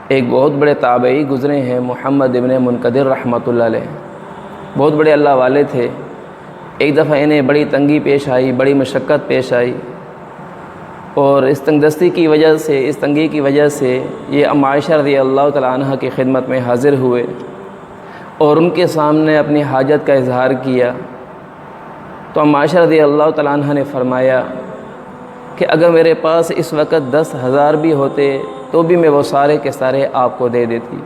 ایک بہت بڑے تابعی گزرے ہیں، محمد ابن منقدر رحمۃ اللہ علیہ، بہت بڑے اللہ والے تھے۔ ایک دفعہ انہیں بڑی تنگی پیش آئی، بڑی مشقت پیش آئی، اور اس تنگ دستی کی وجہ سے، اس تنگی کی وجہ سے یہ ام عائشہ رضی اللہ تعالیٰ عنہ کی خدمت میں حاضر ہوئے اور ان کے سامنے اپنی حاجت کا اظہار کیا۔ تو ام عائشہ رضی اللہ تعالیٰ عنہ نے فرمایا کہ اگر میرے پاس اس وقت 10,000 بھی ہوتے تو بھی میں وہ سارے کے سارے آپ کو دے دیتی۔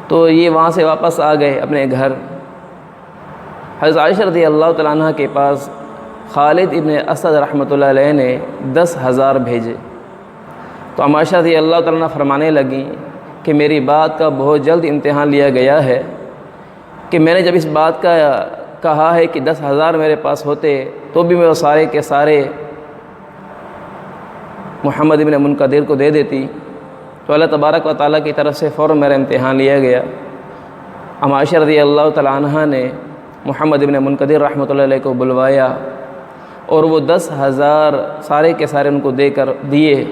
تو یہ وہاں سے واپس آ گئے اپنے گھر۔ حضرت عائشہ رضی اللہ تعالیٰ عنہ کے پاس خالد ابن اسد رحمۃ اللہ علیہ نے 10,000 بھیجے۔ تو ام عائشہ رضی اللہ تعالیٰ عنہ فرمانے لگیں کہ میری بات کا بہت جلد امتحان لیا گیا ہے کہ میں نے جب اس بات کا کہا ہے کہ 10,000 میرے پاس ہوتے تو بھی میں وہ سارے کے سارے محمد ابن منقدر کو دے دیتی، تو اللہ تبارک و تعالیٰ کی طرف سے فوراً میرا امتحان لیا گیا۔ ام عائشہ رضی اللہ تعالیٰ عنہ نے محمد ابن منقدر رحمۃ اللہ علیہ کو بلوایا اور وہ 10,000 سارے کے سارے ان کو دے کر دیے۔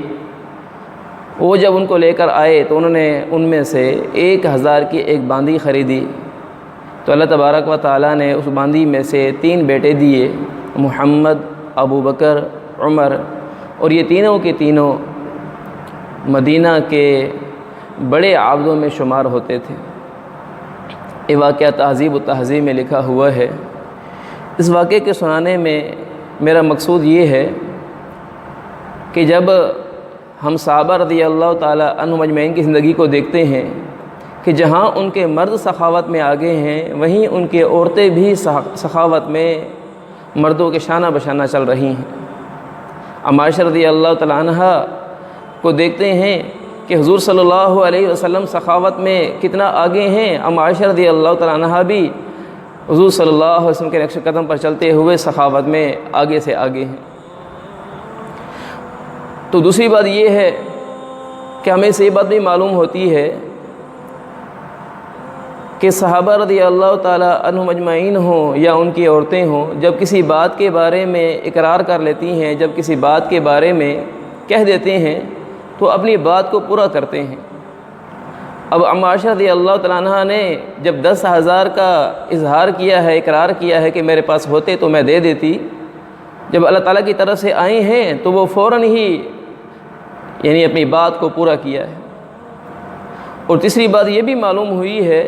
وہ جب ان کو لے کر آئے تو انہوں نے ان میں سے 1,000 کی ایک باندی خریدی۔ تو اللہ تبارک و تعالیٰ نے اس باندی میں سے 3 بیٹے دیے، محمد، ابو بکر، عمر، اور یہ تینوں کے تینوں مدینہ کے بڑے عابدوں میں شمار ہوتے تھے۔ یہ واقعہ تہذیب و تہذیب میں لکھا ہوا ہے۔ اس واقعے کے سنانے میں میرا مقصود یہ ہے کہ جب ہم صحابہ رضی اللہ تعالیٰ عنہم اجمعین کی زندگی کو دیکھتے ہیں کہ جہاں ان کے مرد سخاوت میں آگے ہیں، وہیں ان کے عورتیں بھی سخاوت میں مردوں کے شانہ بشانہ چل رہی ہیں۔ ام عائشہ رضی اللہ تعالیٰ عنہ کو دیکھتے ہیں کہ حضور صلی اللہ علیہ وسلم سخاوت میں کتنا آگے ہیں، ام عائشہ رضی اللہ تعالیٰ عنہ بھی حضور صلی اللہ علیہ وسلم کے نقش قدم پر چلتے ہوئے سخاوت میں آگے سے آگے ہیں۔ تو دوسری بات یہ ہے کہ ہمیں سے یہ بات بھی معلوم ہوتی ہے کہ صحابہ رضی اللہ تعالیٰ عنہم اجمعین ہوں یا ان کی عورتیں ہوں، جب کسی بات کے بارے میں اقرار کر لیتی ہیں، جب کسی بات کے بارے میں کہہ دیتے ہیں تو اپنی بات کو پورا کرتے ہیں۔ اب ام عائشہ رضی اللہ تعالیٰ عنہ نے جب 10,000 کا اظہار کیا ہے، اقرار کیا ہے کہ میرے پاس ہوتے تو میں دے دیتی، جب اللہ تعالیٰ کی طرف سے آئے ہیں تو وہ فوراً ہی یعنی اپنی بات کو پورا کیا ہے۔ اور تیسری بات یہ بھی معلوم ہوئی ہے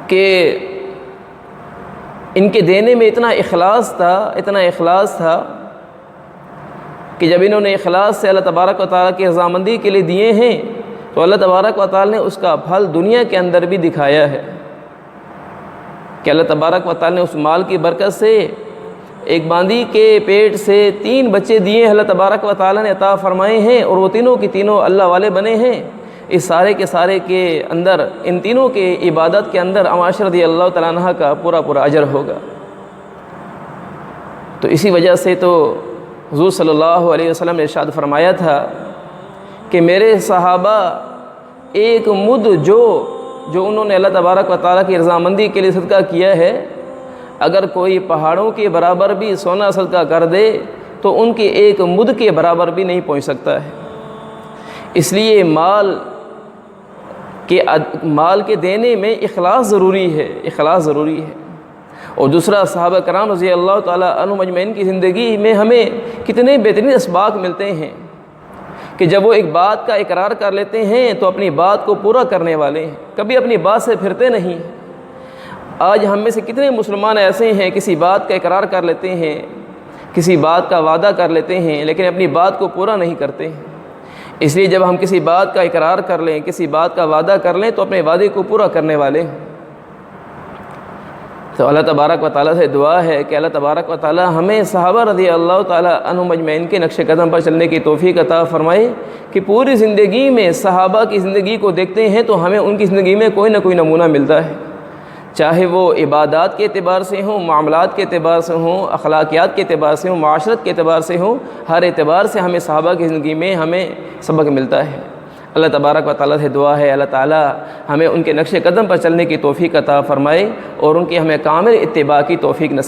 کہ ان کے دینے میں اتنا اخلاص تھا کہ جب انہوں نے اخلاص سے اللہ تبارک و تعالیٰ کی رضامندی کے لیے دیے ہیں تو اللہ تبارک و تعالیٰ نے اس کا پھل دنیا کے اندر بھی دکھایا ہے کہ اللہ تبارک و تعالیٰ نے اس مال کی برکت سے ایک باندی کے پیٹ سے 3 بچے دیے، اللہ تبارک و تعالیٰ نے عطا فرمائے ہیں، اور وہ تینوں کی تینوں اللہ والے بنے ہیں۔ اس سارے کے سارے کے اندر، ان تینوں کے عبادت کے اندر ام عائشہ رضی اللہ تعالیٰ عنہ کا پورا اجر ہوگا۔ تو اسی وجہ سے تو حضور صلی اللہ علیہ وسلم نے ارشاد فرمایا تھا کہ میرے صحابہ ایک مد جو انہوں نے اللہ تبارک و تعالیٰ کی رضامندی کے لیے صدقہ کیا ہے، اگر کوئی پہاڑوں کے برابر بھی سونا صدقہ کر دے تو ان کے ایک مد کے برابر بھی نہیں پہنچ سکتا ہے۔ اس لیے مال کے دینے میں اخلاص ضروری ہے۔ اور دوسرا، صحابہ کرام رضی اللہ تعالیٰ عنہم اجمعین کی زندگی میں ہمیں کتنے بہترین اسباق ملتے ہیں کہ جب وہ ایک بات کا اقرار کر لیتے ہیں تو اپنی بات کو پورا کرنے والے ہیں، کبھی اپنی بات سے پھرتے نہیں۔ آج ہم میں سے کتنے مسلمان ایسے ہیں کسی بات کا اقرار کر لیتے ہیں، کسی بات کا وعدہ کر لیتے ہیں، لیکن اپنی بات کو پورا نہیں کرتے ہیں۔ اس لیے جب ہم کسی بات کا اقرار کر لیں، کسی بات کا وعدہ کر لیں تو اپنے وعدے کو پورا کرنے والے ہیں۔ تو اللہ تبارک و تعالیٰ سے دعا ہے کہ اللہ تبارک و تعالیٰ ہمیں صحابہ رضی اللہ تعالیٰ عنہم اجمعین کے نقش قدم پر چلنے کی توفیق عطا فرمائے کہ پوری زندگی میں صحابہ کی زندگی کو دیکھتے ہیں تو ہمیں ان کی زندگی میں کوئی نہ کوئی نمونہ ملتا ہے، چاہے وہ عبادات کے اعتبار سے ہوں، معاملات کے اعتبار سے ہوں، اخلاقیات کے اعتبار سے ہوں، معاشرت کے اعتبار سے ہوں، ہر اعتبار سے ہمیں صحابہ کی زندگی میں ہمیں سبق ملتا ہے۔ اللہ تبارک و تعالیٰ سے دعا ہے اللہ تعالیٰ ہمیں ان کے نقش قدم پر چلنے کی توفیق عطا فرمائے اور ان کی ہمیں کامل اتباع کی توفیق نصیب